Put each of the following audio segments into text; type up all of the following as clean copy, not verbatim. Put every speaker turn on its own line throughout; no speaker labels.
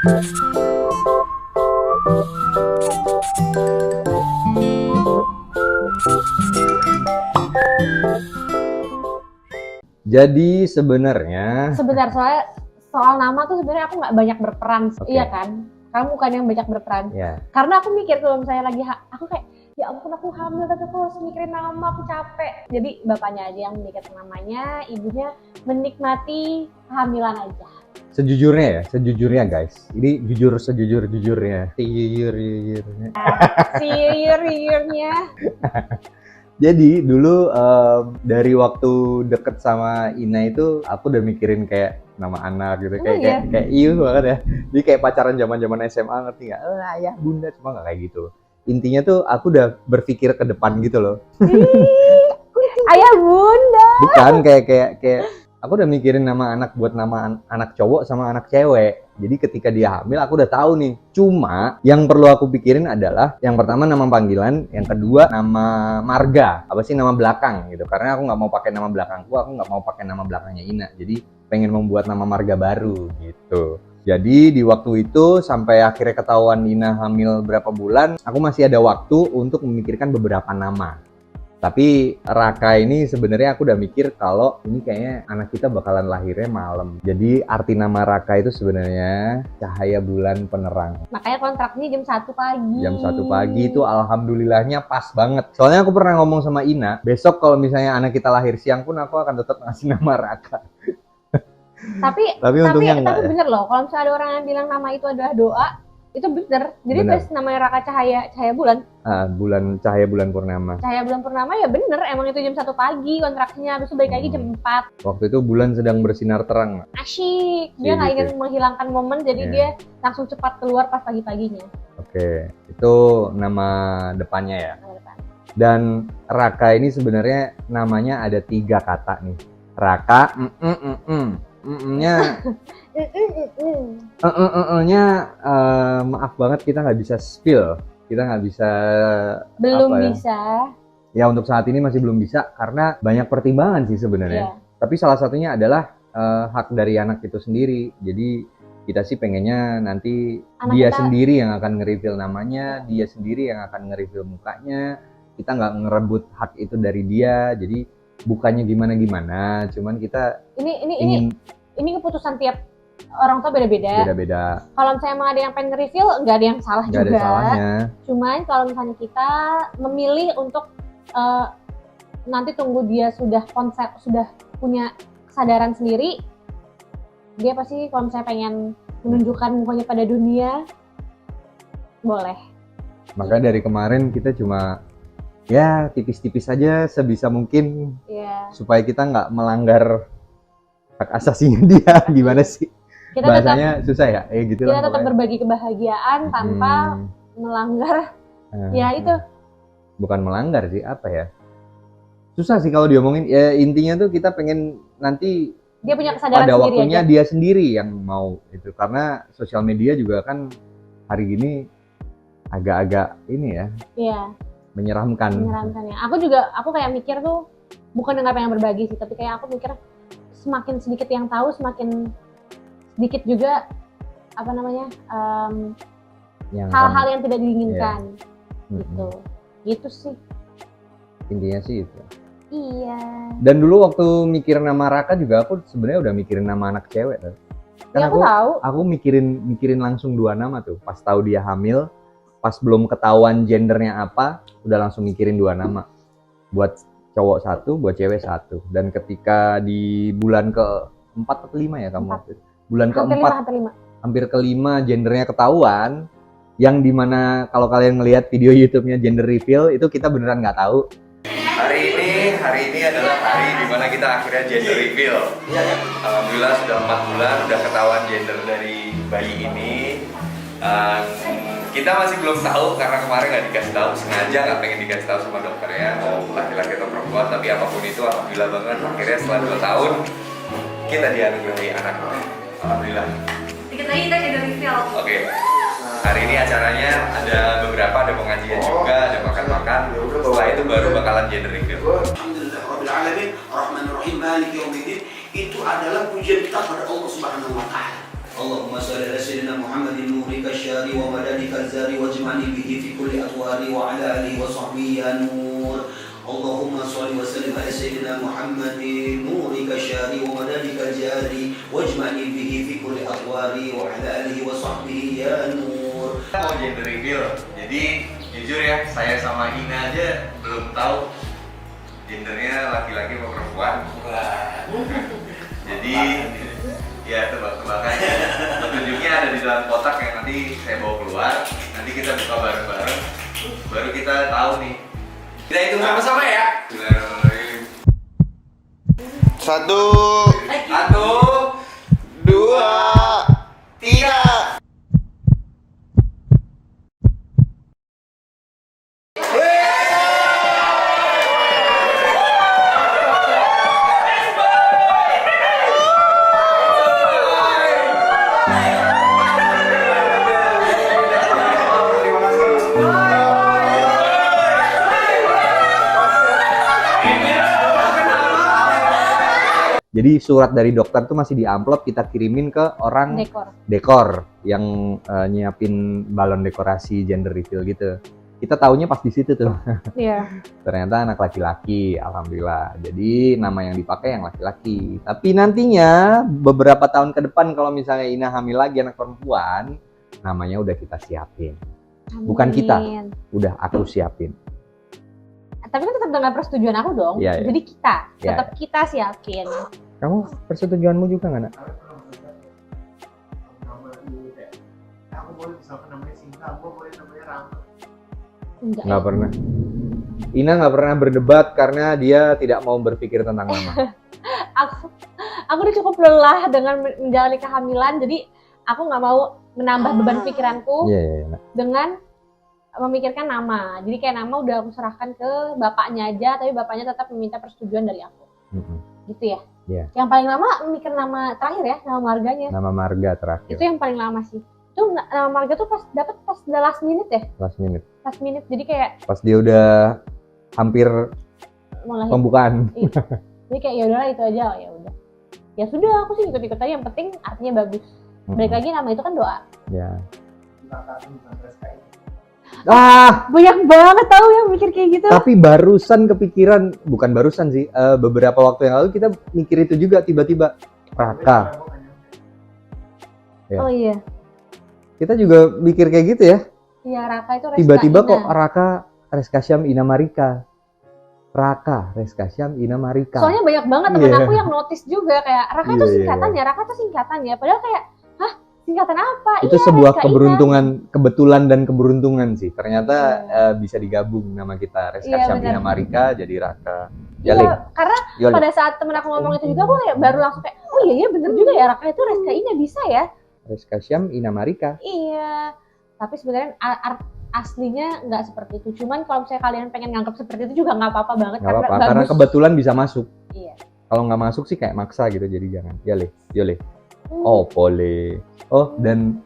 Jadi sebenarnya
soal nama tuh sebenarnya aku nggak banyak berperan, iya kan? Kamu bukan yang banyak berperan. Karena aku mikir kalau misalnya lagi aku kayak ya ampun aku hamil tapi aku harus mikirin nama, aku capek. Jadi bapaknya aja yang memikirkan namanya, ibunya menikmati kehamilan aja.
Sejujurnya guys, ini sejujurnya.
Sejujurnya.
Jadi dulu dari waktu deket sama Ina itu aku udah mikirin kayak nama anak gitu, kayak banget ya. Jadi kayak pacaran zaman SMA, ngerti nggak? Ayah bunda, cuma nggak kayak gitu. Intinya tuh aku udah berpikir ke depan gitu loh.
Ayah bunda.
Bukan kayak aku udah mikirin nama anak buat nama anak cowok sama anak cewek. Jadi ketika dia hamil aku udah tahu nih. Cuma yang perlu aku pikirin adalah yang pertama nama panggilan, yang kedua nama marga, apa sih nama belakang gitu. Karena aku nggak mau pakai nama belakangku, aku nggak mau pakai nama belakangnya Ina. Jadi pengen membuat nama marga baru gitu. Jadi di waktu itu sampai akhirnya ketahuan Ina hamil berapa bulan, aku masih ada waktu untuk memikirkan beberapa nama. Tapi Raka ini sebenarnya aku udah mikir kalau ini kayaknya anak kita bakalan lahirnya malam. Jadi arti nama Raka itu sebenarnya cahaya bulan penerang.
Makanya kontraknya jam 1 pagi.
Jam 1 pagi itu alhamdulillahnya pas banget. Soalnya aku pernah ngomong sama Ina, besok kalau misalnya anak kita lahir siang pun aku akan tetap ngasih nama Raka.
Tapi
untungnya enggak,
bener loh, kalau misalnya ada orang yang bilang nama itu adalah doa, itu bener. Jadi pas namanya Raka cahaya bulan.
Cahaya bulan purnama.
Cahaya bulan purnama ya bener, emang itu jam 1 pagi kontraknya, habis itu balik lagi jam 4.
Waktu itu bulan sedang bersinar terang.
Asyik, dia nggak ingin menghilangkan momen, jadi dia langsung cepat keluar pas pagi-paginya.
Oke, itu nama depannya ya. Dan Raka ini sebenarnya namanya ada 3 kata nih. Raka, nya maaf banget kita nggak bisa spill, kita nggak bisa
bisa
ya untuk saat ini masih belum bisa karena banyak pertimbangan sih sebenarnya. Tapi salah satunya adalah hak dari anak itu sendiri. Jadi kita sih pengennya nanti dia sendiri yang akan nge-reveal namanya, dia sendiri yang akan nge-reveal mukanya. Kita nggak ngerebut hak itu dari dia. Jadi bukannya gimana, cuman kita
ini keputusan tiap orang tua beda-beda. Kalau misalnya emang ada yang pengen nge-reveal, nggak ada yang salah juga.
Ada salahnya.
Cuman kalau misalnya kita memilih untuk nanti tunggu dia sudah punya kesadaran sendiri, dia pasti kalau misalnya pengen menunjukkan mukanya pada dunia, boleh.
Maka dari kemarin kita cuma ya tipis-tipis aja sebisa mungkin supaya kita nggak melanggar hak asasinya dia. Gimana sih bahasanya susah ya gitu
kita tetap berbagi kebahagiaan tanpa melanggar itu
bukan melanggar sih, apa ya, susah sih kalau diomongin. Ya intinya tuh kita pengen nanti
dia punya kesadaran
pada
sendiri
waktunya
aja.
Dia sendiri yang mau itu, karena sosial media juga kan hari gini agak-agak ini ya menyeramkan
ya. Aku kayak mikir tuh bukan nggak pengen berbagi sih, tapi kayak aku mikir semakin sedikit yang tahu semakin sedikit juga hal-hal yang tidak diinginkan gitu sih
intinya sih itu.
Dan
dulu waktu mikir nama Raka juga aku sebenarnya udah mikirin nama anak cewek kan. Aku mikirin langsung 2 nama tuh pas tahu dia hamil. Pas belum ketahuan gendernya apa, udah langsung mikirin 2 nama. Buat cowok 1, buat cewek 1. Dan ketika di bulan ke-4 atau 5 ya kamu?
4.
Bulan ke-4, hampir ke-5 gendernya ketahuan. Yang dimana kalau kalian ngelihat video YouTube-nya gender reveal, itu kita beneran nggak tahu. Hari ini adalah hari dimana kita akhirnya gender reveal. Alhamdulillah sudah 4 bulan, udah ketahuan gender dari bayi ini. Kita masih belum tahu karena kemarin nggak dikasih tahu, sengaja nggak pengen dikasih tahu sama dokternya mau laki-laki atau perempuan. Tapi apapun itu alhamdulillah banget akhirnya setelah 2 tahun kita dianugerahi anak. Alhamdulillah.
Dikit lagi kita jadi reveal.
Oke. Hari ini acaranya ada beberapa, ada pengajian juga, ada makan-makan. Setelah itu baru bakalan gender reveal.
Alhamdulillah Rabbil Alamin, Ar-Rahmanir Rahim, Maliki Yaumiddin. Itu adalah pujian kita pada Allah Subhanahu wa Ta'ala. اللهم صل على سيدنا محمد نورك الشاري ومددك الزاري واجمعني به في كل أطواري وعلى آله وصحبه يا نور. اللهم صل وسلم على سيدنا محمد نورك الشاري ومددك الجاري واجمعني به في كل أطواري وعلى آله وصحبه يا نور.
Mau gender reveal, jadi jujur ya, saya sama Ina aja belum tahu gendernya laki-laki atau perempuan. Jadi ya tebak-tebakan. Petunjuknya ada di dalam kotak yang nanti saya bawa keluar. Nanti kita buka bareng-bareng. Baru kita tahu nih. Kita hitung sama-sama ya.
Satu,
Satu,
dua, tiga.
Jadi surat dari dokter tuh masih di amplop, kita kirimin ke orang dekor yang nyiapin balon dekorasi gender reveal gitu. Kita taunya pas di situ tuh.
Iya.
Ternyata anak laki-laki, alhamdulillah. Jadi nama yang dipakai yang laki-laki. Tapi nantinya beberapa tahun ke depan kalau misalnya Ina hamil lagi anak perempuan, namanya udah kita siapin. Bukan kita, udah aku siapin.
Tapi kan tetap dengan persetujuan aku dong.
Iya, iya.
Jadi kita,
Iya,
tetap kita siapin.
Kamu persetujuanmu juga nggak, Nak?
Aku boleh misalkan namanya Sinta, aku boleh namanya Rama.
Enggak.
Nggak pernah. Ina nggak pernah berdebat karena dia tidak mau berpikir tentang nama.
Aku udah cukup lelah dengan menjalani kehamilan, jadi aku nggak mau menambah beban pikiranku
Iya.
dengan memikirkan nama. Jadi kayak nama udah aku serahkan ke bapaknya aja, tapi bapaknya tetap meminta persetujuan dari aku. Gitu ya?
Iya.
Yang paling lama mikir nama terakhir ya, nama marganya.
Nama marga terakhir.
Itu yang paling lama sih. Itu nama marga tuh pas the last minute ya?
Last minute.
Last minute, jadi kayak
Pas dia udah hampir
mau lahir.
pembukaan.
Iya. Jadi kayak ya udahlah itu aja, ya udah. Ya sudah, aku sih ikut-ikut aja, yang penting artinya bagus. Balik lagi nama itu kan doa.
Ya.
Banyak banget tahu yang mikir kayak gitu.
Tapi barusan kepikiran, bukan barusan sih, beberapa waktu yang lalu kita mikir itu juga tiba-tiba. Raka. Ya.
Oh iya.
Kita juga mikir kayak gitu ya.
Iya, Raka itu Reska
Tiba-tiba
Ina.
kok Raka Reskasyam Ina Marika. Raka Reskasyam Ina Marika.
Soalnya banyak banget temen
Iya.
aku yang notice juga kayak Raka itu singkatannya, Raka itu singkatannya. Padahal kayak, hah, singkatan apa?
Itu
Iya,
sebuah
Reska
keberuntungan, kebetulan dan keberuntungan sih. Ternyata bisa digabung nama kita Reskasyam
Iya, benar.
Ina Marika jadi Raka.
Iya,
Jali.
karena
Yoli.
pada saat temen aku ngomong itu juga aku kayak baru langsung kayak, oh iya bener juga ya, Raka itu Reska Ina bisa ya.
Reskasyam Ina Marika.
Iya. Tapi sebenarnya aslinya nggak seperti itu. Cuman kalau misalnya kalian pengen nganggap seperti itu juga nggak apa-apa banget.
Nggak apa-apa,
bagus.
karena kebetulan bisa masuk.
Iya.
Kalau nggak masuk sih kayak maksa gitu, jadi jangan. Yole. Oh, boleh. Oh, dan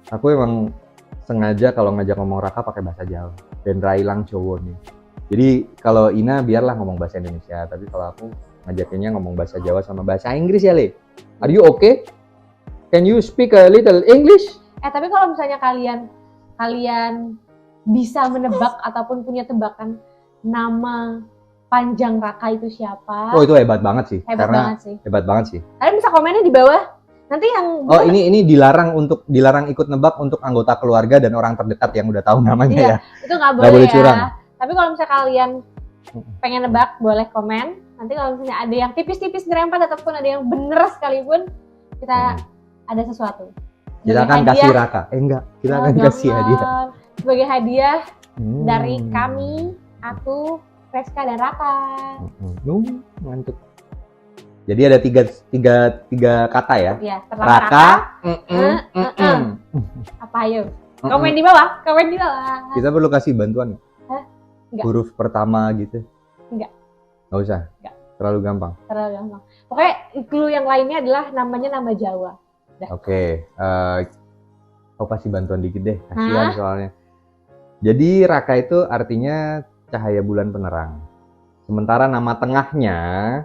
aku emang sengaja kalau ngajak ngomong Raka pakai bahasa Jawa. Dan Railang cowok nih. Jadi kalau Ina biarlah ngomong bahasa Indonesia, tapi kalau aku ngajakinnya ngomong bahasa Jawa sama bahasa Inggris ya, Le. Are you okay? Can you speak a little English?
Tapi kalau misalnya kalian bisa menebak ataupun punya tebakan nama panjang Raka itu siapa?
Oh, itu hebat banget sih.
Hebat
Karena
banget sih.
hebat banget sih.
Kalian bisa komennya di bawah. Nanti yang
Oh, ini dilarang ikut nebak untuk anggota keluarga dan orang terdekat yang udah tahu namanya
Iya,
ya.
itu nggak
Nggak boleh
ya.
curang.
Tapi kalau misalnya kalian pengen nebak, boleh komen. Nanti kalau misalnya ada yang tipis-tipis nyerempet ataupun ada yang bener sekalipun, kita ada sesuatu.
Kita akan kasih Raka. Enggak, kita akan kasih hadiah.
Sebagai hadiah dari kami, aku, Reska dan Raka.
Mantap. Jadi ada tiga kata ya.
Ya, pertama
Raka.
Apa ayo? Komen di bawah, komen di bawah.
Kita perlu kasih bantuan nggak?
Hah? Enggak.
Huruf pertama gitu.
Enggak.
Nggak usah.
Enggak.
Terlalu gampang.
Terlalu gampang. Pokoknya clue yang lainnya adalah namanya nama Jawa.
Oke. Aku kasih bantuan dikit deh. Kasihan soalnya. Jadi Raka itu artinya cahaya bulan penerang. Sementara nama tengahnya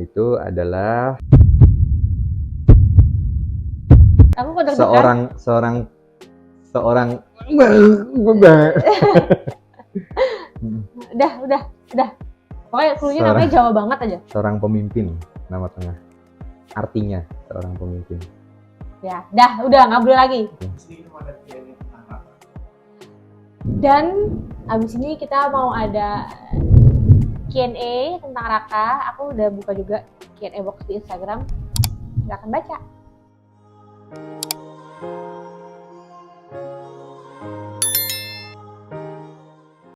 itu adalah
Aku kok deg-degan.
seorang
Udah. Pokoknya cluenya namanya Jawa banget aja.
seorang pemimpin, nama tengah. Artinya seorang pemimpin.
Ya, udah nggak boleh lagi.
Sini ada Q&A tentang Raka.
Dan abis ini kita mau ada Q&A tentang Raka. Aku udah buka juga Q&A box di Instagram. Silakan baca.